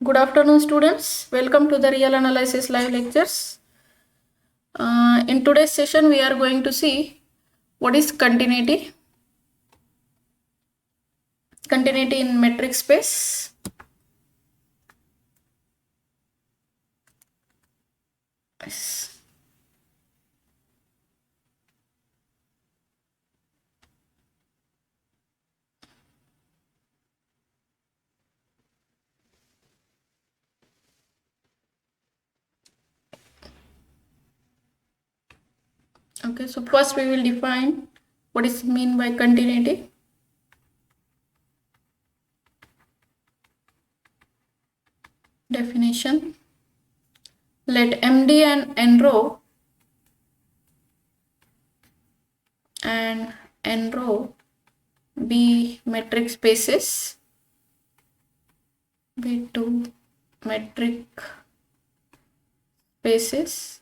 Good afternoon, students. Welcome to the Real Analysis live lectures. In today's session, we are going to see what is continuity. Continuity in metric space. Yes. Okay, so first we will define what is mean by continuity. Definition. Let MD and nrow and nrow be metric spaces. Be two metric spaces.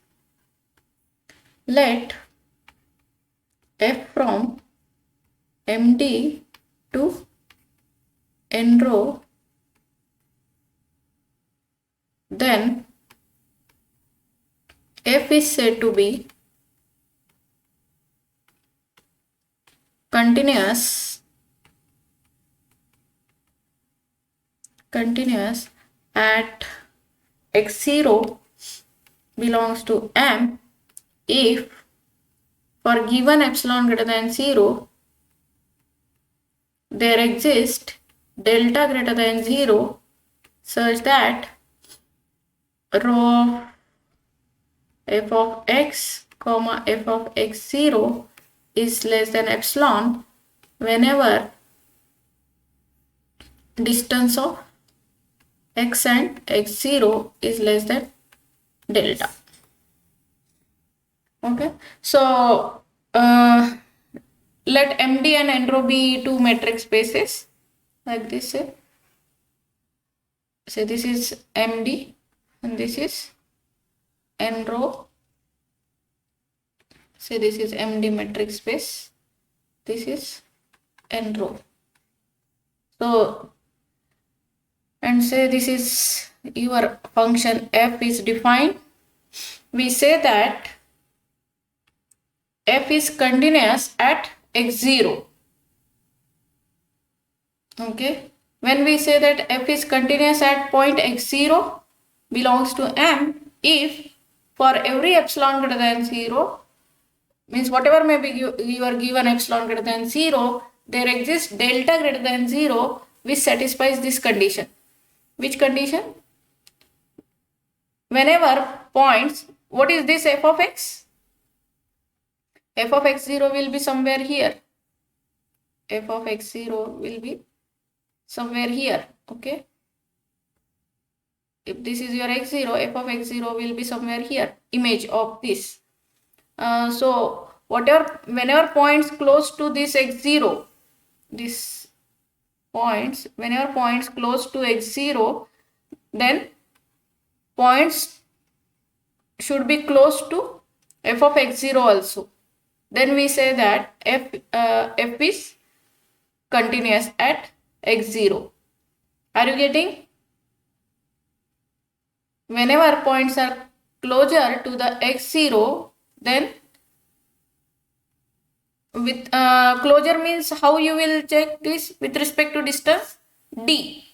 Let f from MD to nrow, then f is said to be continuous at x0 belongs to M if for given epsilon greater than 0 there exists delta greater than 0 such that rho f of x comma f of x0 is less than epsilon whenever distance of x and x0 is less than delta. Okay, so let MD and nrow be two metric spaces like this. Say this is MD and this is nrow. Say this is MD metric space. This is nrow. So, and say this is your function f is defined. We say that f is continuous at x0. Okay, when we say that f is continuous at point x0 belongs to M if for every epsilon greater than 0, means whatever may be you are given epsilon greater than 0, there exists delta greater than 0 which satisfies this condition. Which condition? Whenever points, what is this f of x? F of x0 will be somewhere here. F of x0 will be somewhere here. Okay. If this is your x0, f of x0 will be somewhere here. Image of this. So whenever points close to this x0, whenever points close to x0, then points should be close to f of x0 also. Then we say that f is continuous at x0. Are you getting? Whenever points are closer to the x0, then with closure means how you will check this with respect to distance? D.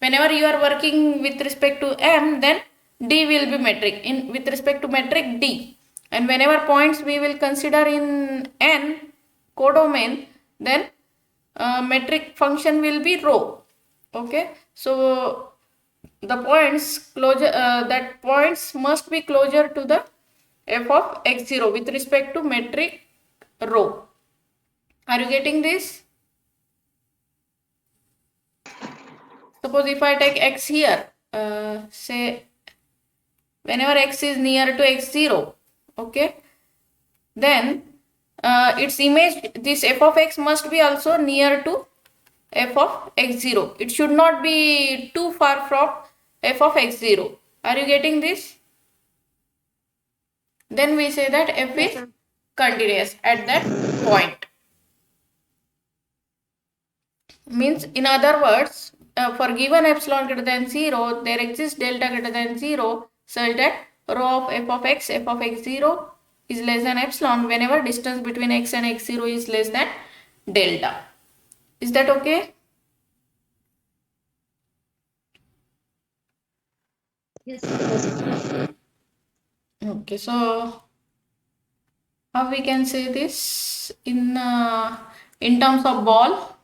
Whenever you are working with respect to M, then D will be metric. With respect to metric, D. And whenever points we will consider in N codomain, then metric function will be rho. Okay, so the points closure that points must be closer to the f of x0 with respect to metric rho. Are you getting this? Suppose if I take x here, say whenever x is near to x0, okay, then its image, this f of x must be also near to f of x0. It should not be too far from f of x0. Are you getting this? Then we say that f is continuous at that point. Means in other words, for given epsilon greater than 0, there exists delta greater than 0 such that rho of f of x0 is less than epsilon whenever distance between x and x0 is less than delta. Is that okay? Yes, sir. Okay, so how we can say this in terms of ball?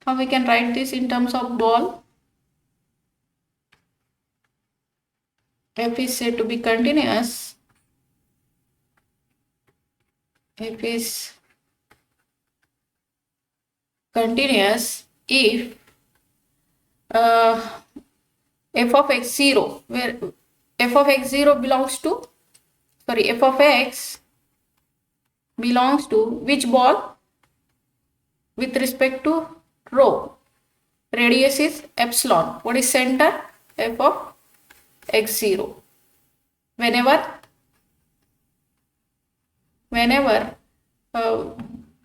How we can write this in terms of ball? F is said to be continuous. F is continuous if f of x0, where f of x0 belongs to, sorry, f of x belongs to which ball with respect to rho? Radius is epsilon. What is center? F of x0. Whenever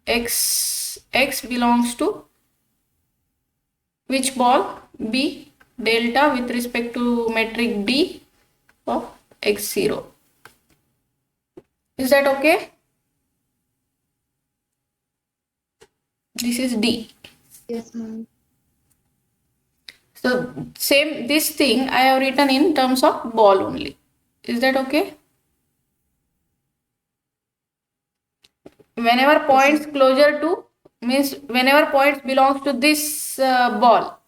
x belongs to which ball? B, delta with respect to metric D of x0. Is that okay? This is D. Yes, ma'am. So same, this thing I have written in terms of ball only. Is that okay? Whenever points closer to, means whenever points belongs to this ball.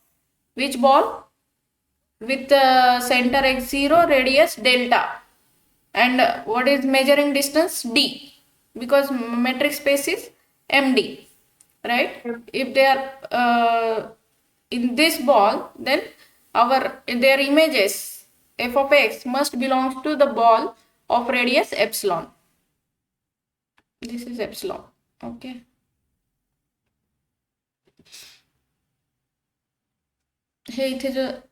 Which ball? With center x0, radius delta. And what is measuring distance? D. Because metric space is MD. Right? If they are in this ball, then their images f of x must belongs to the ball of radius epsilon. This is epsilon. Okay. Hey, it is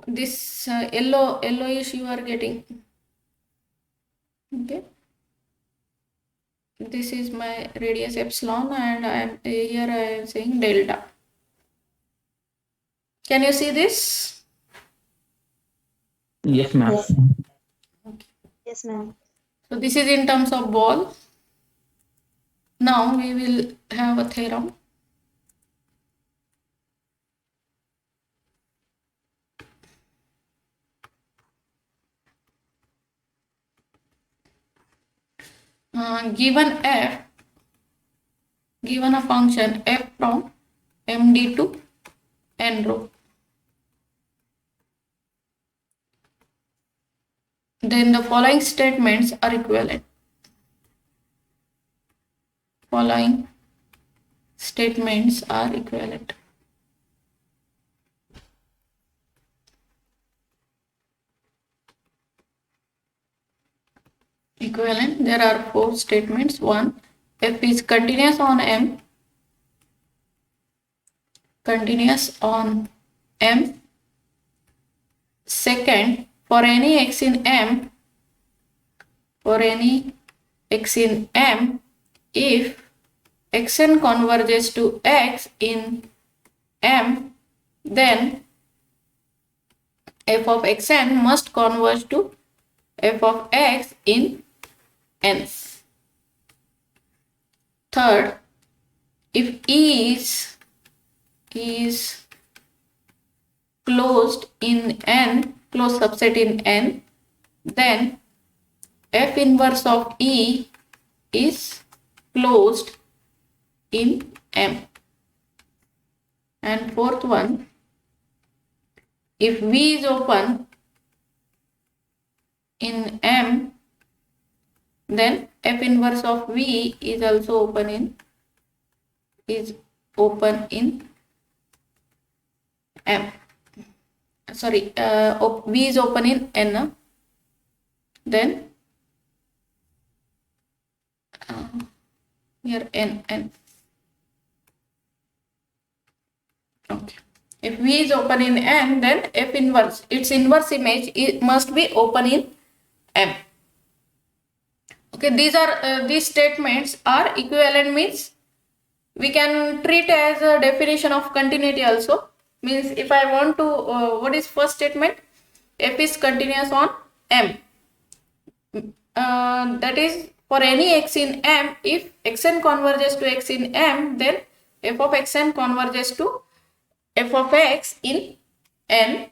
this yellowish you are getting. Okay. This is my radius epsilon, and here I am saying delta. Can you see this? Yes, ma'am. Yes. Okay. Yes, ma'am. So this is in terms of ball. Now we will have a theorem. Given a function f from md to n rho, then the following statements are equivalent. Following statements are equivalent. Equivalent, there are 4 statements. 1, f is continuous on m. Continuous on m. Second, for any x in m, if xn converges to x in m, then f of xn must converge to f of x in n. Third, if E is closed in n, closed subset in n, then f inverse of E is closed in M. And fourth one, if V is open in M, then f inverse of V is also open in M. Sorry, V is open in N. Then here N. Okay. If V is open in N, then f inverse, its inverse image, it must be open in M. Okay, these statements are equivalent, means we can treat as a definition of continuity also. Means if I want to, what is first statement? F is continuous on M. That is for any x in M, if xn converges to x in M, then f of xn converges to f of x in N.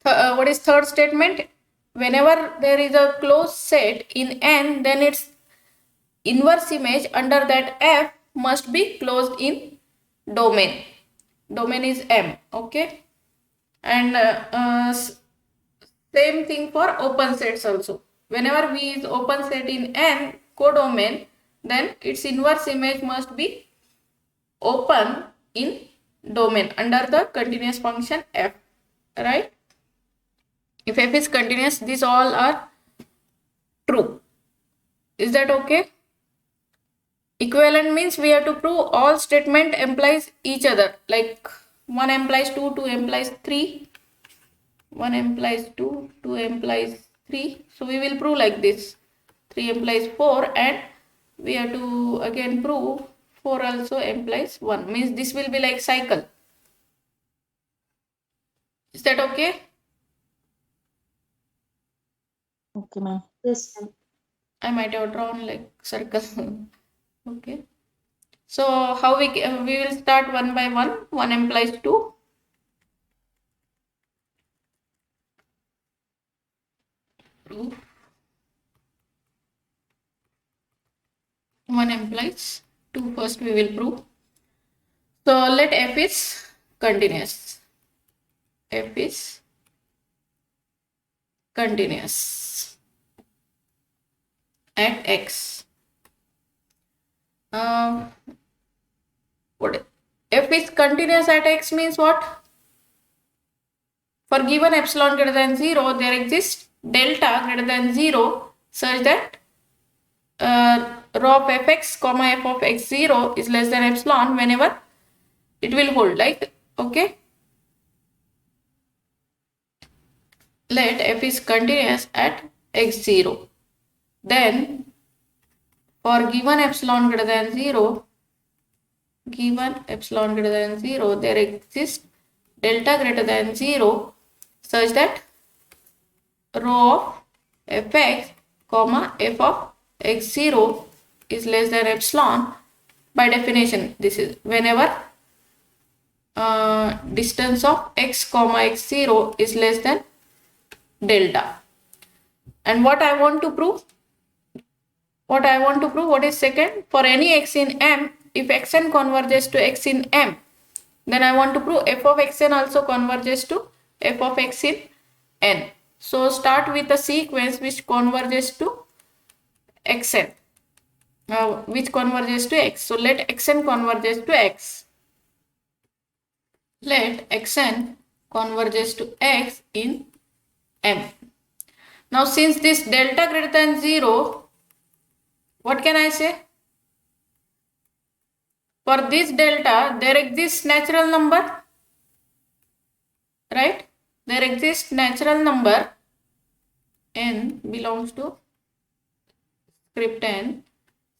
What is third statement? Whenever there is a closed set in N, then its inverse image under that F must be closed in domain. Domain is M, okay? And same thing for open sets also. Whenever V is open set in N codomain, then its inverse image must be open in domain under the continuous function F, right? If F is continuous, these all are true. Is that okay? Equivalent means we have to prove all statement implies each other. Like 1 implies 2, 2 implies 3. 1 implies 2, 2 implies 3. So we will prove like this. 3 implies 4 and we have to again prove 4 also implies 1. Means this will be like cycle. Is that okay? Okay, ma'am. Yes, ma'am. I might have drawn like circle. Okay. So how we will start one by one. 1 implies 2. Proof. 1 implies 2. First we will prove. So let F is continuous. F is continuous at x. What F is continuous at x means what? For given epsilon greater than 0, there exists delta greater than 0 such that rho of fx comma f of x0 is less than epsilon whenever it will hold, like, okay. Let f is continuous at x0. Then for given epsilon greater than 0, there exists delta greater than 0 such that rho of fx comma f of x0 is less than epsilon. By definition, this is whenever distance of x comma x0 is less than delta. And what I want to prove? What is second? For any x in M, if xn converges to x in M, then I want to prove f of xn also converges to f of x in N. So start with a sequence which converges to xn, which converges to x. So let xn converges to x. Let xn converges to x in M. Now since this delta greater than 0, what can I say? For this delta, there exists natural number, right? There exists natural number n belongs to script n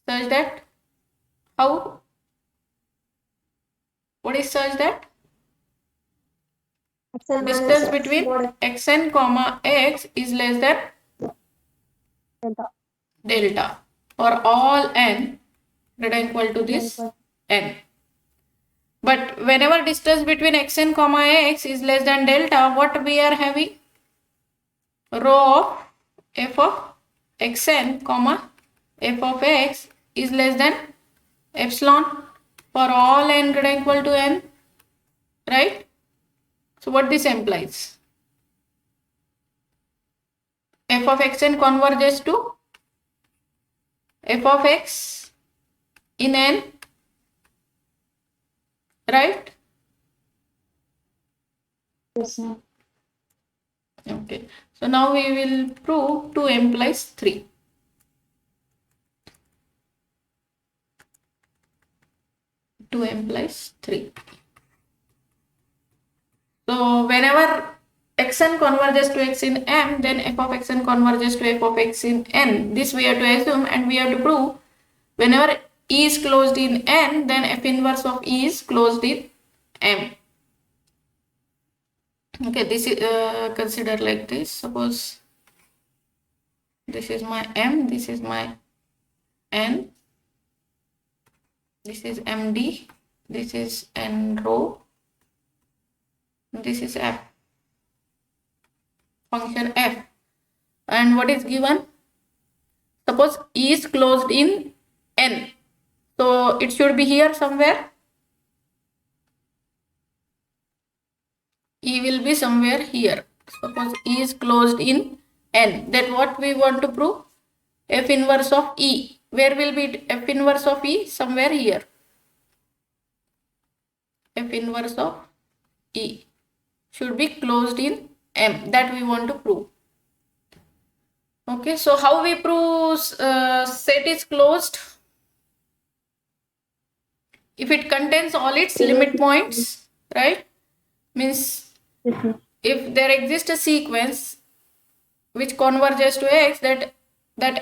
such that how? What is such that? Distance between xn comma x is less than delta for all n greater than equal to this n. But whenever distance between xn comma x is less than delta, what we are having? Rho of f of xn comma f of x is less than epsilon for all n greater than equal to n, right? So what this implies? F of xn converges to f of x in n, right? Yes, ma'am. Okay. So now we will prove 2 implies 3. 2 implies 3. So whenever xn converges to x in M, then f of xn converges to f of x in n. This we have to assume and we have to prove whenever E is closed in N, then F inverse of E is closed in M. Okay, this is consider like this. Suppose this is my M, this is my N, this is MD, this is N row, this is F, function F. And what is given? Suppose E is closed in N, so it should be here somewhere. E will be somewhere here. Suppose E is closed in N, then what we want to prove? F inverse of E. Where will be F inverse of E? Somewhere here. F inverse of E should be closed in M. That we want to prove. Okay, so how we prove set is closed? If it contains all its limit points, right? Means Yes, ma'am. if there exists a sequence which converges to X, that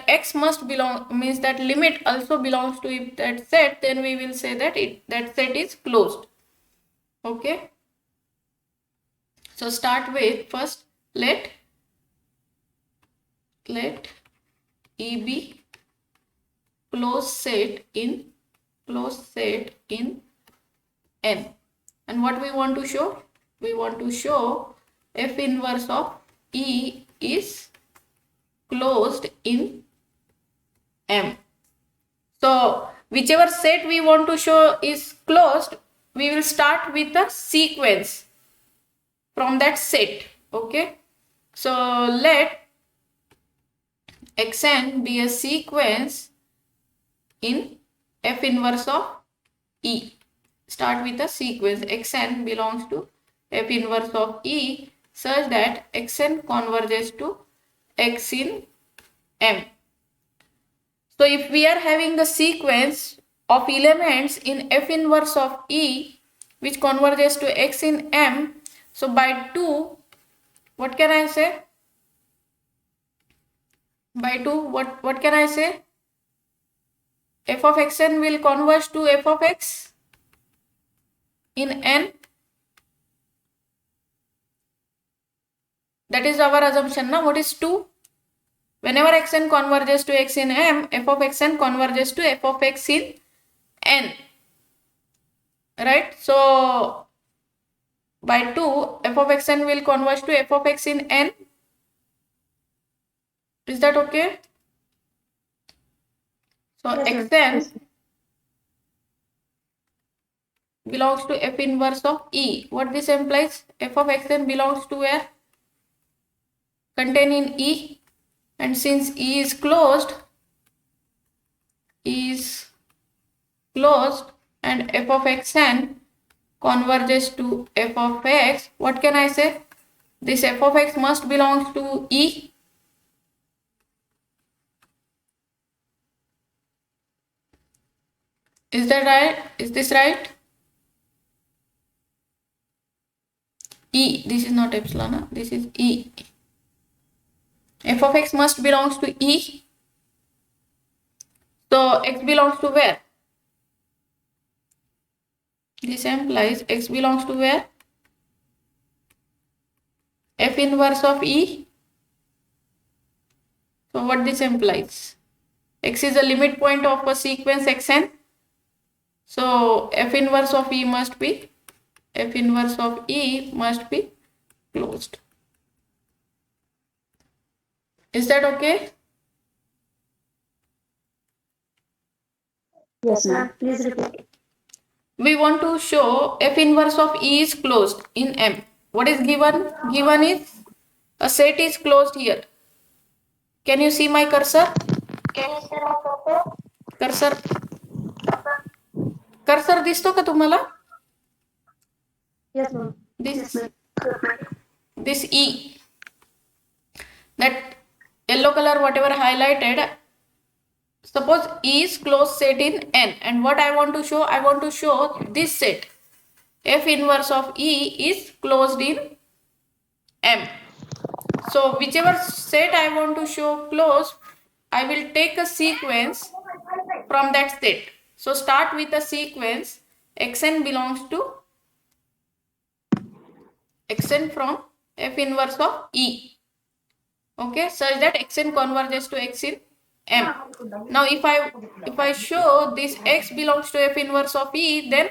X must belong, means that limit also belongs to that set, then we will say that that set is closed. Okay. So start with first let E be closed set in N. And what we want to show? We want to show F inverse of E is closed in M. So whichever set we want to show is closed, we will start with a sequence from that set. Okay. So let Xn be a sequence in F inverse of E. Start with a sequence. Xn belongs to F inverse of E such that Xn converges to X in M. So if we are having the sequence of elements in F inverse of E which converges to X in M, so by 2, what can I say? By 2, what can I say? F of Xn will converge to F of X in N. That is our assumption. Now what is 2? Whenever Xn converges to X in M, F of Xn converges to F of X in N. Right? So by 2, F of Xn will converge to F of X in N. Is that okay? So Yes, ma'am. Xn Yes, ma'am. belongs to F inverse of E. What this implies? F of Xn belongs to where? Contain in E. And since E is closed and F of Xn converges to F of X, what can I say? This F of X must belong to E. Is that right? Is this right? E. This is not epsilon. This is E. F of X must belongs to E. So X belongs to where? This implies X belongs to where? F inverse of E. So what this implies? X is a limit point of a sequence Xn. So F inverse of E must be closed. Is that okay? Yes, ma'am. Please repeat. We want to show F inverse of E is closed in M. What is given? Given is a set is closed here. Can you see my cursor? Cursor दिसतो का तुम्हाला? Yes, ma'am. This E, that yellow color whatever highlighted, suppose E is closed set in N, and what I want to show? I want to show this set F inverse of E is closed in M. So whichever set I want to show closed, I will take a sequence from that set. So start with a sequence xn belongs to xn from f inverse of E. Okay, such that xn converges to x in M. Now if I show this x belongs to f inverse of E, then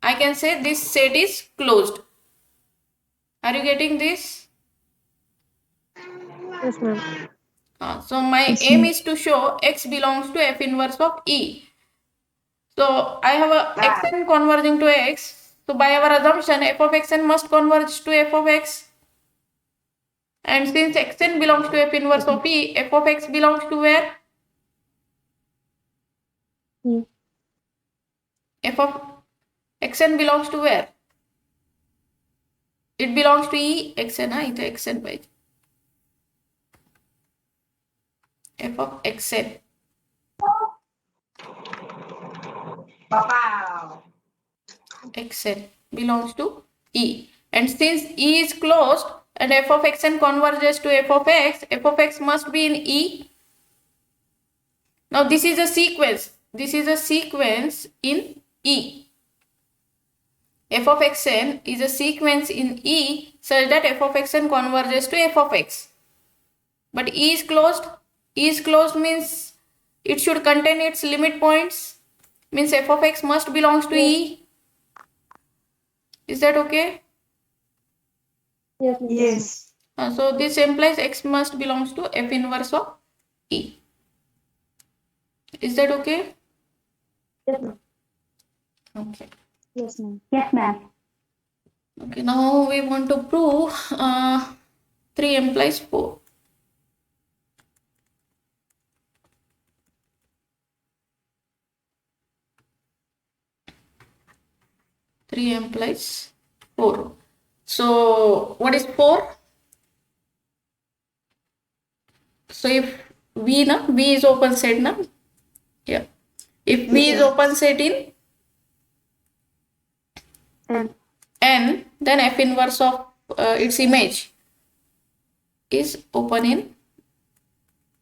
I can say this set is closed. Are you getting this? Yes, ma'am. So my Yes, aim ma'am. is to show x belongs to f inverse of E. So I have a xn converging to x. So by our assumption, f of xn must converge to f of x. And since xn belongs to f inverse of E, f of x belongs to where? E. F of xn belongs to where? It belongs to E. xn, ito xn by f of xn. Xn belongs to E. And since E is closed and f of xn converges to f of x must be in E. Now this is a sequence. This is a sequence in E. F of xn is a sequence in E such that f of xn converges to f of x. But E is closed. E is closed means it should contain its limit points. Means f of x must belongs to E. Is that okay? Yes, ma'am. Yes. So this implies x must belongs to f inverse of E. Is that okay? Yes, ma'am. Okay. Yes, ma'am. Yes, ma'am. Okay, now we want to prove 3 implies 4. Three implies 4. So what is 4? So if V is open set na? Yeah. If V is open set in And N, then F inverse of its image is open in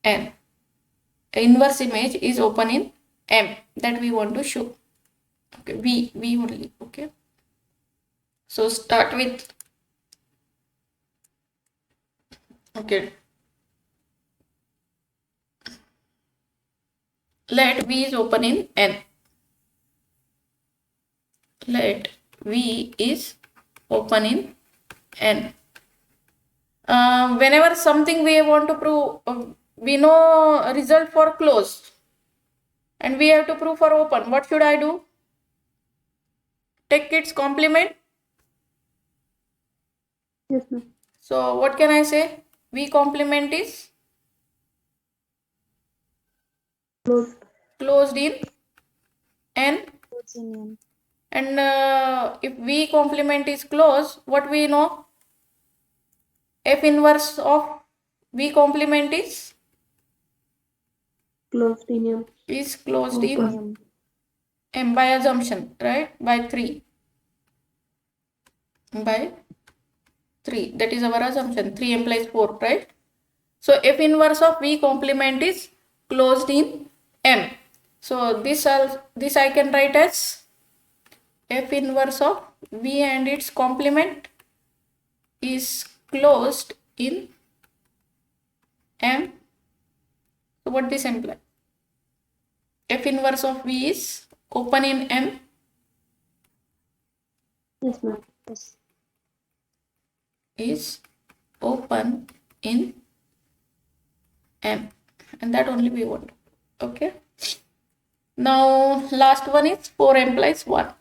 N. Inverse image is open in M. That we want to show. Okay, V only. Okay. So start with, okay, let V is open in N. Let V is open in N. Whenever something we want to prove, we know result for close and we have to prove for open. What should I do? Take its complement. yes, ma'am. So what can I say? V complement is Closed. closed in N. Closed in N. And if V complement is closed, what we know? F inverse of V complement is Closed in M. closed in M. M by assumption, right? By 3. By 3. That is our assumption. 3 implies 4, right? So F inverse of V complement is closed in M. So this I can write as F inverse of V and its complement is closed in M. So what this implies? F inverse of V is open in M. Yes, ma'am. Yes. Is open in M. And that only we want. Okay. Now last one is 4 implies 1.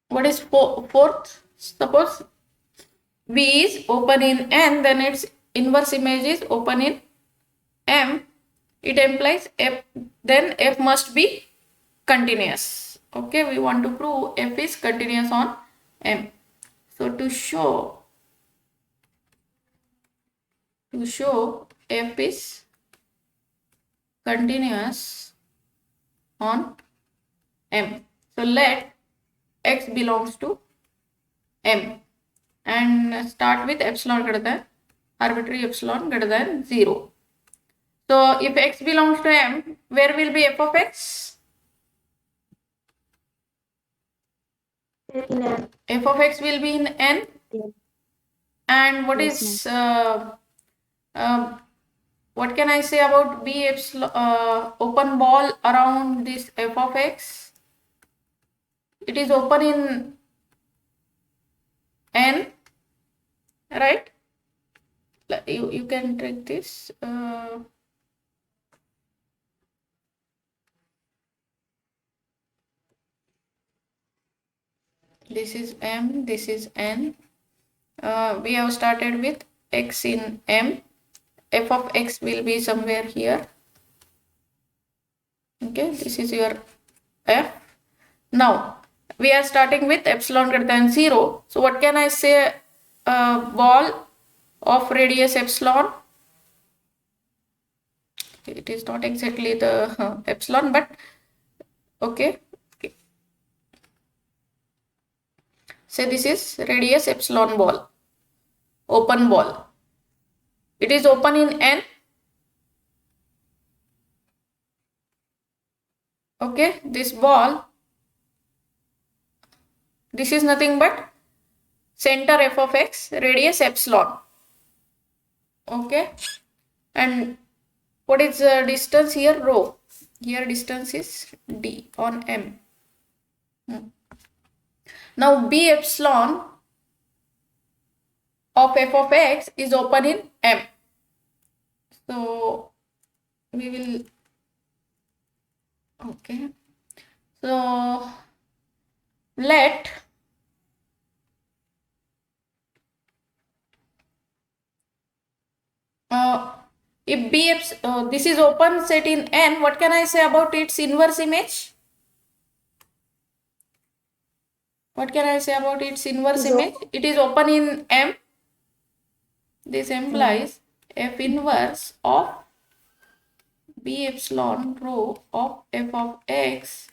What is fourth? Suppose V is open in N, then its inverse image is open in M. It implies F, then F must be continuous. Okay, we want to prove F is continuous on M. So to show F is continuous on M. So let x belongs to M and start with epsilon greater than arbitrary epsilon greater than 0. So if x belongs to M, where will be f of x? In M. F of x will be in N. Yeah. And what Yes, is what can I say about B epsilon open ball around this f of x? It is open in N, right? You can take this. This is M, this is N. We have started with x in M. F of x will be somewhere here. Okay, this is your F. Now, we are starting with epsilon greater than 0. So, what can I say? Ball of radius epsilon. It is not exactly the epsilon, but okay. Say this is radius epsilon ball, open ball. It is open in N. Okay, this ball, this is nothing but center f of x, radius epsilon. Okay, and what is the distance here? Rho. Here distance is d on M. Now B epsilon of f of x is open in M. So we will, okay. So let if B this is open set in N, what can I say about its inverse image? What can I say about its inverse image? It is open in M. This implies f inverse of B epsilon rho of f of x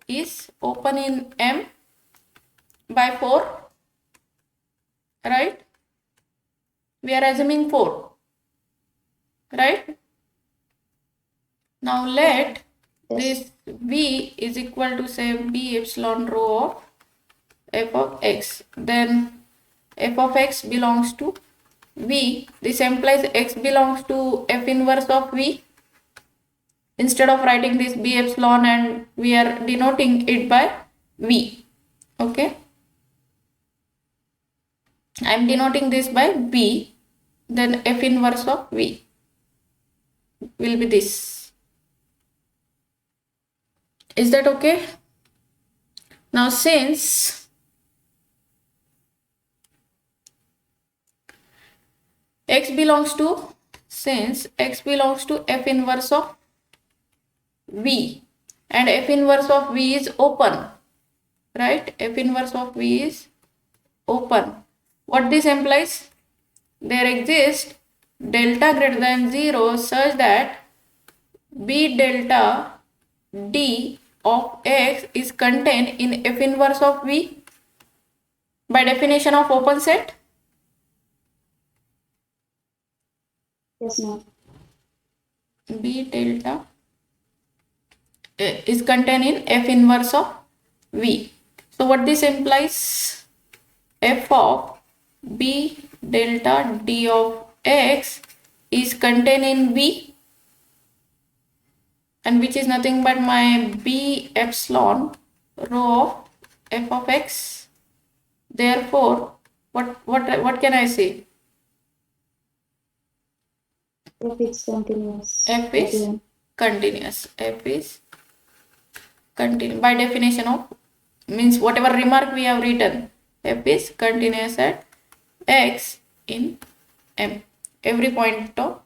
is open in M by 4, right? We are assuming 4, right? Now let this V is equal to say B epsilon rho of f of x. Then f of x belongs to V. This implies x belongs to f inverse of V. Instead of writing this B epsilon, and we are denoting it by V. Okay. I am denoting this by B. Then f inverse of V will be this. Is that okay? Now since x belongs to f inverse of V and f inverse of V is open, right? F inverse of V is open. What this implies? There exists delta greater than 0 such that B delta D of x is contained in f inverse of V by definition of open set. Yes, ma'am. B delta is contained in f inverse of V. So what this implies? F of B delta D of x is contained in V, and which is nothing but my B epsilon rho of f of x. Therefore, what can I say? F is continuous. F is continuous. F is continuous by definition of, means whatever remark we have written, f is continuous at x in M, every point of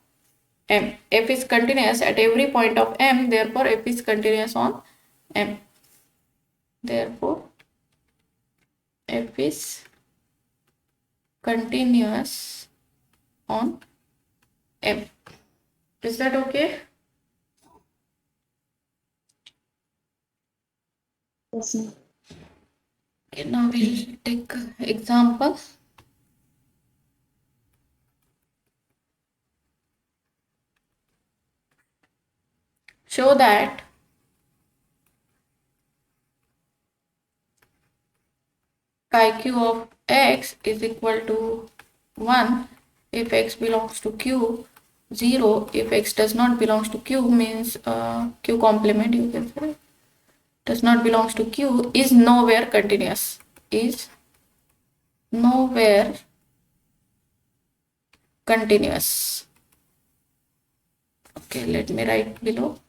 M. F is continuous at every point of M, therefore f is continuous on M. Therefore f is continuous on M. Is that okay? Yes, ma'am. Okay, now we'll take example. show that chi q of x is equal to 1 if x belongs to q, 0 if x does not belongs to q, means q complement you can say, does not belongs to q, is nowhere continuous, is nowhere continuous. Okay, let me write below.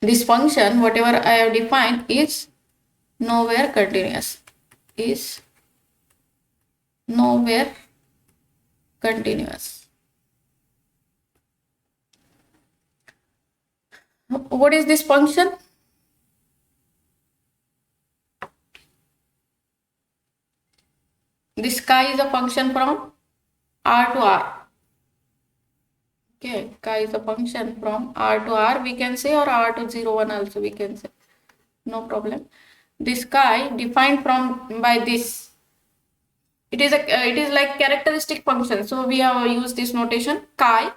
This function, whatever I have defined, is nowhere continuous, is nowhere continuous. What is this function? This chi is a function from R to R. Okay, chi is a function from R to R, we can say, or R to 0, 1 also we can say. No problem. This chi defined from by this. It is like characteristic function. So we have used this notation chi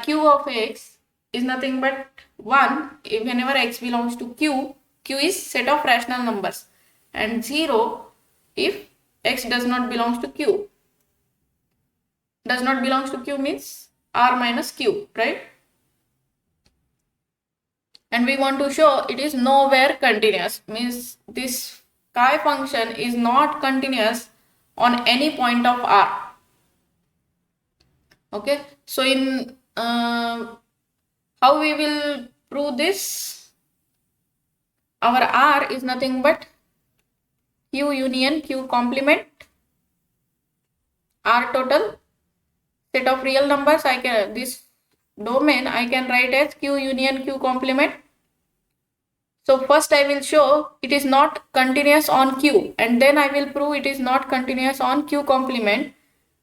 q of x is nothing but 1 whenever x belongs to q. Q is set of rational numbers, and 0 if x does not belongs to q. Does not belongs to q means r minus q, right? And we want to show it is nowhere continuous, means this chi function is not continuous on any point of r. Okay, so in how we will prove this? Our r is nothing but q union q complement, r total, set of real numbers. I can, this domain I can write as q union q complement. So first I will show it is not continuous on q, and then I will prove it is not continuous on q complement,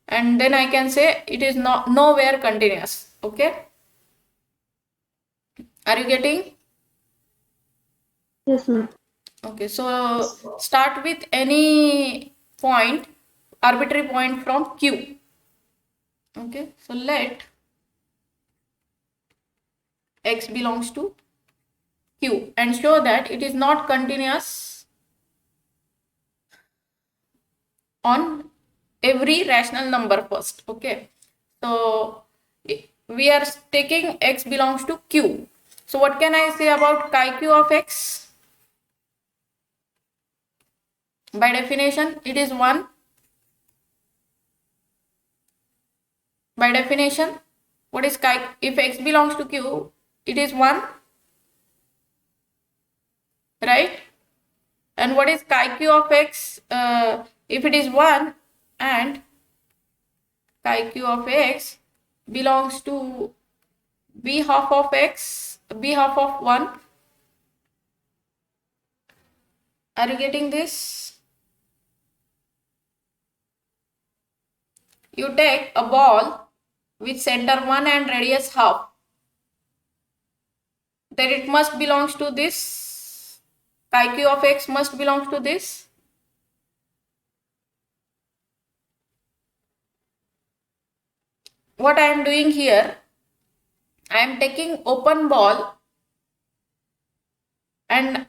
and then I can say it is not nowhere continuous. Okay, are you getting? Yes, ma'am. Okay, so start with any point, arbitrary point from q. Okay, so let x belongs to q and show that it is not continuous on every rational number first. Okay, so we are taking x belongs to q. So what can I say about chi q of x? By definition, it is 1. By definition, what is chi? If x belongs to q, it is 1, right? And what is chi q of x? If it is 1 and chi q of x belongs to b half of x, b half of 1. Are you getting this? You take a ball with center 1 and radius half. Then it must belongs to this. Chi q of x must belongs to this. What I am doing here, I am taking open ball and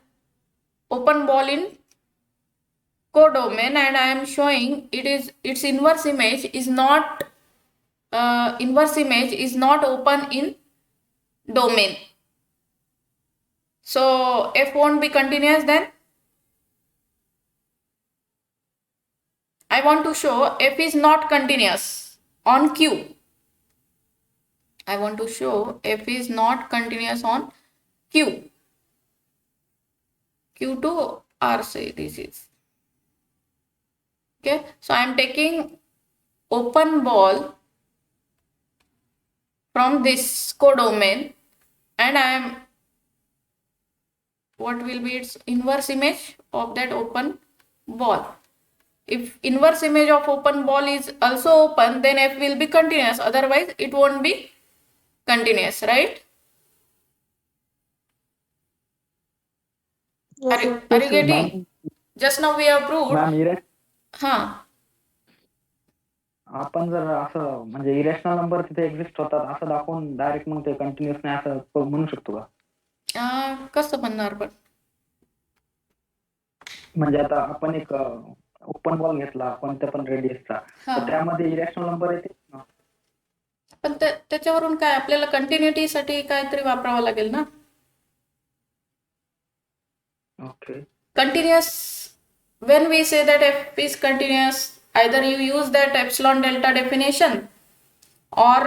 open ball in codomain, and I am showing it is its inverse image is not open in domain. So f won't be continuous then. I want to show f is not continuous on q. I want to show f is not continuous on q. q2 r say this is. Okay, so I am taking open ball from this codomain, and I am, what will be its inverse image of that open ball? If inverse image of open ball is also open, then f will be continuous, otherwise it won't be continuous, right? Yes, sir. Are you getting? Just now we have proved. Ma'am, here Huh. आपण जर असं म्हणजे irrational number तिथे exist होतात असं दाखवून direct मग ते continuous नाही असं म्हणू शकतो का? कसं म्हणणार पण? म्हणजे आता आपण एक ओपन बॉल घेतला कोणत्या पण रेडियसचा, तर त्यामध्ये इरेशनल नंबर येते ना? पण त्याच्यावरून काय आपल्याला कंटिन्युटीसाठी काहीतरी वापरावं लागेल ना. Okay. Continuous, when we say that f is continuous, either you use that epsilon delta definition, or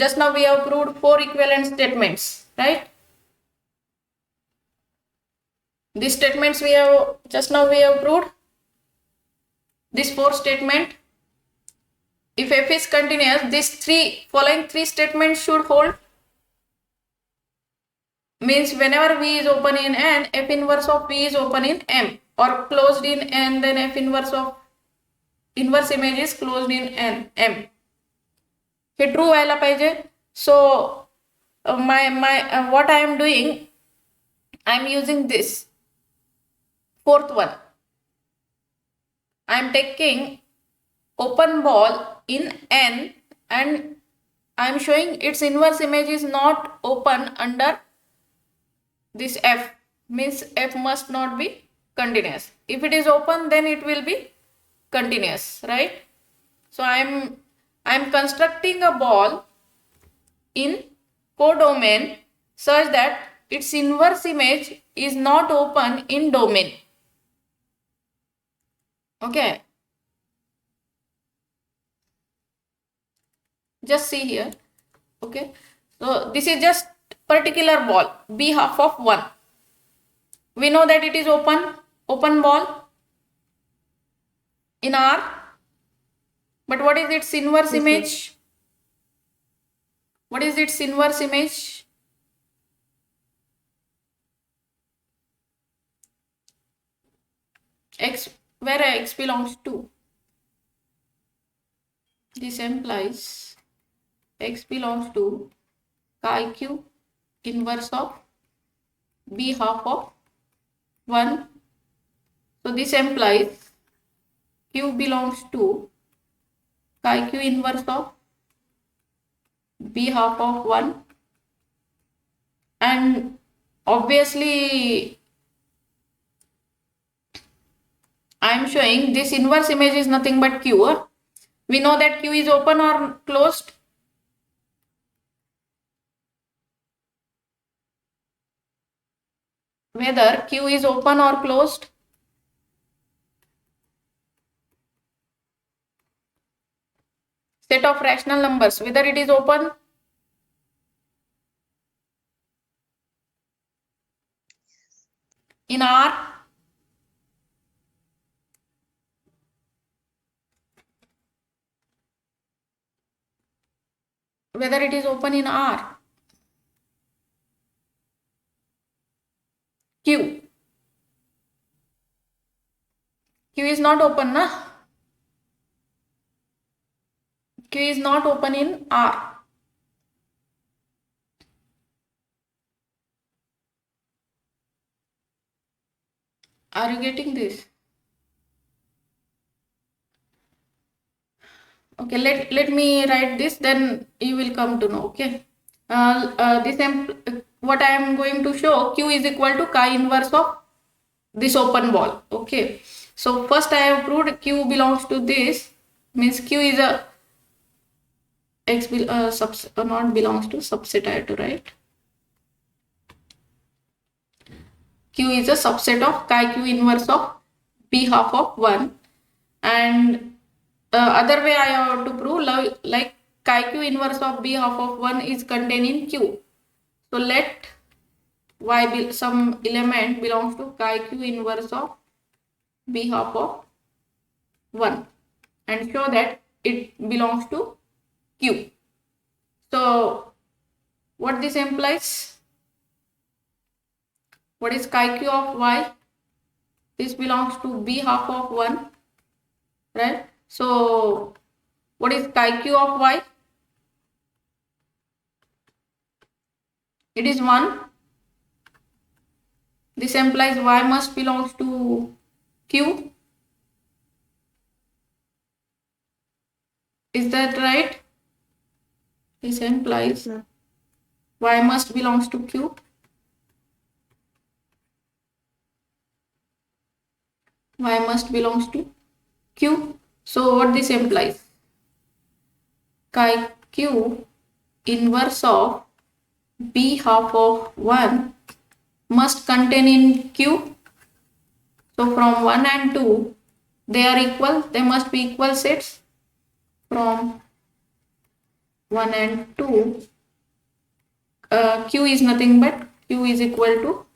just now we have proved 4 equivalent statements, right? These statements we have just now we have proved this 4 statement. If f is continuous, these following three statements should hold. Means whenever v is open in n, f inverse of v is open in m, or closed in n, then f inverse of inverse image is closed in n m. हे true व्हायला पाहिजे. So what I am doing, I am using this fourth one. I am taking open ball in n and I am showing its inverse image is not open under this f, means f must not be continuous. If it is open, then it will be continuous, right? So I am constructing a ball in codomain such that its inverse image is not open in domain. Okay, just see here. Okay, so this is just particular ball b half of 1. We know that it is open ball in R, but what is its inverse image? What is its inverse image? X, where x belongs to. This implies x belongs to chi q inverse of b half of 1. So this implies q belongs to chi q inverse of b half of 1, and obviously I am showing this inverse image is nothing but q. We know that q is open or closed. Whether q is open or closed. Set of rational numbers, whether it is open. In R, whether it is open in R. Q is not open, na? Q is not open in R. Are you getting this? Okay, let me write this, then you will come to know. Okay, what I am going to show, q is equal to chi inverse of this open ball. Okay, so first I have proved q belongs to this, means q is a x not belongs to subset. I have to write q is a subset of chi q inverse of b half of 1, and other way I have to prove like chi q inverse of b half of 1 is contained in q. So let y some element belongs to chi q inverse of b half of 1 and show that it belongs to q. So what this implies? What is chi q of y? This belongs to b half of 1, right? So what is chi q of y? It is 1. This implies y must belongs to q. Is that right? This implies ma'am. y must belongs to q. Y must belongs to q. So what this implies? Chi q inverse of b half of 1 must contain in q. So from 1 and 2 they are equal, they must be equal sets. From 1 and 2 q is nothing but q is equal to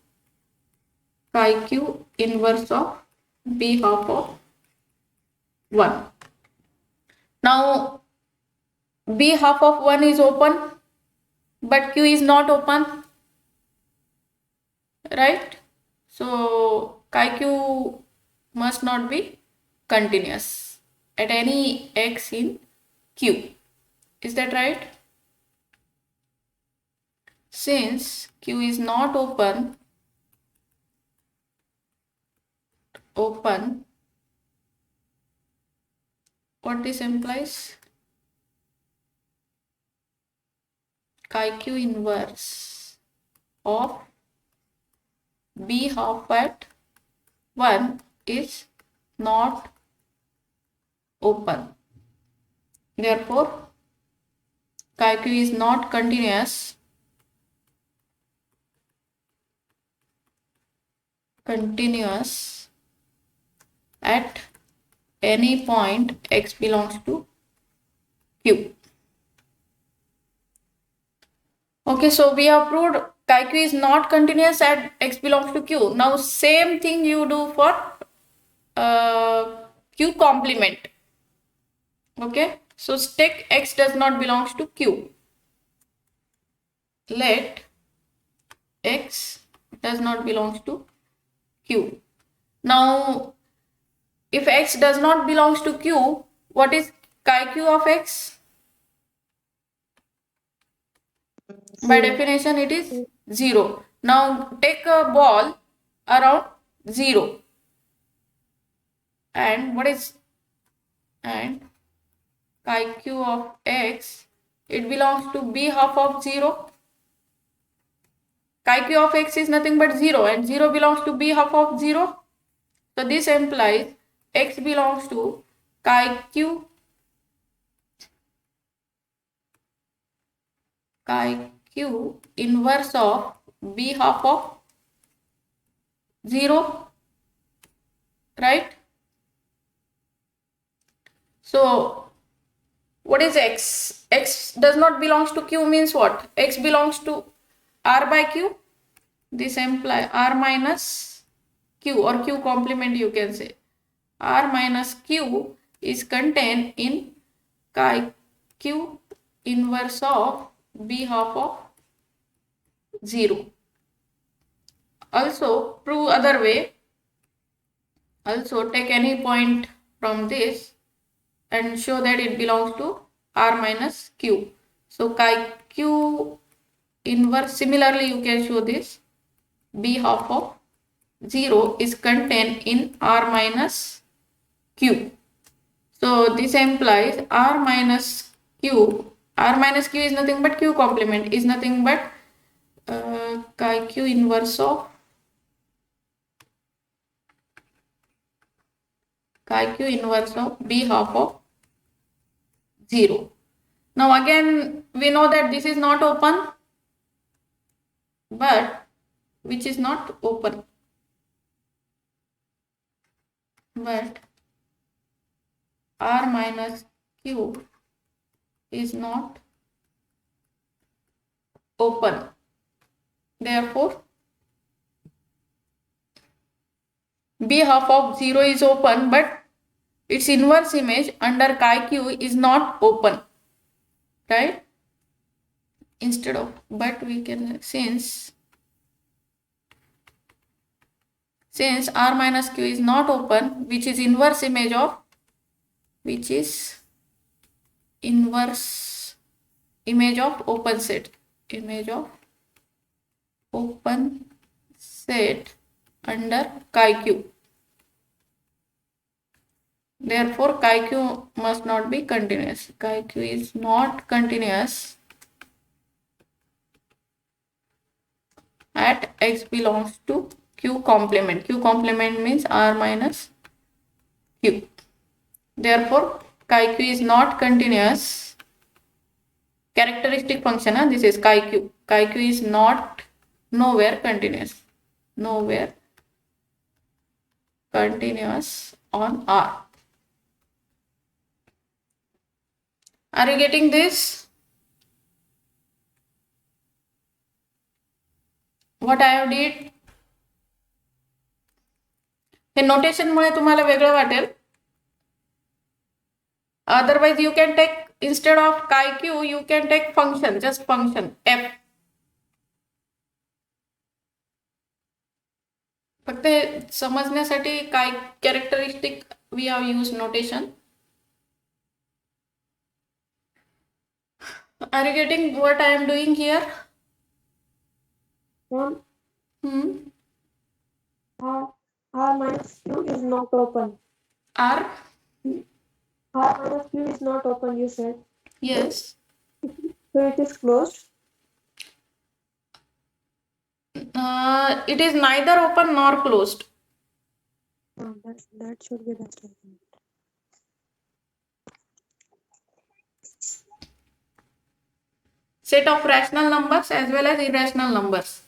chi q inverse of b half of 1. Now b half of 1 is open but q is not open, right? So chi q must not be continuous at any x in q. Is that right? Since q is not open, what this implies? Chi q inverse of b half at 1 is not open. Therefore, chi q is not continuous at any point x belongs to q. Okay, so we have proved chi q is not continuous at x belongs to q. Now same thing you do for q complement. Okay, so take x does not belongs to q. Let x does not belongs to q. Now if x does not belongs to q, what is chi q of x? By definition it is 0. Now take a ball around 0 and chi q of x, it belongs to b half of 0. Chi q of x is nothing but 0 and 0 belongs to b half of 0. So this implies x belongs to chi q inverse of b half of 0, right? So what is x? X does not belongs to q means what? X belongs to r by q. This implies r minus q or q complement you can say. R minus q is contained in chi q inverse of b half of 0. Also prove other way. Also take any point from this and show that it belongs to r minus q. So chi q inverse, similarly you can show this b half of 0 is contained in r minus q. So this implies r minus q is nothing but q complement is nothing but chi q inverse of b half of 0. Now again we know that this is not open, but which is not open, but r minus q is not open. Therefore b half of 0 is open, but its inverse image under chi q is not open, right? Instead of, but we can, since r minus q is not open, which is inverse image of open set, under chi q. Therefore, chi-q must not be continuous. Chi-q is not continuous at x belongs to q complement. Q complement means r minus q. Therefore, chi-q is not continuous. Characteristic function, this is chi-q. Chi-q is not nowhere continuous. Nowhere continuous on R. Are you getting this? What I have did? हे notation मुळे तुम्हाला वेगळं वाटेल. Otherwise, you can take instead of chi-q, you can take function, just function f. फक्त हे समजण्यासाठी काय characteristic we have used notation. Are you getting what I am doing here? Ma'am, R minus Q is not open. R? R minus Q is not open, you said. Yes. So it is closed. It is neither open nor closed. That should be the statement. Set of rational numbers as well as irrational numbers.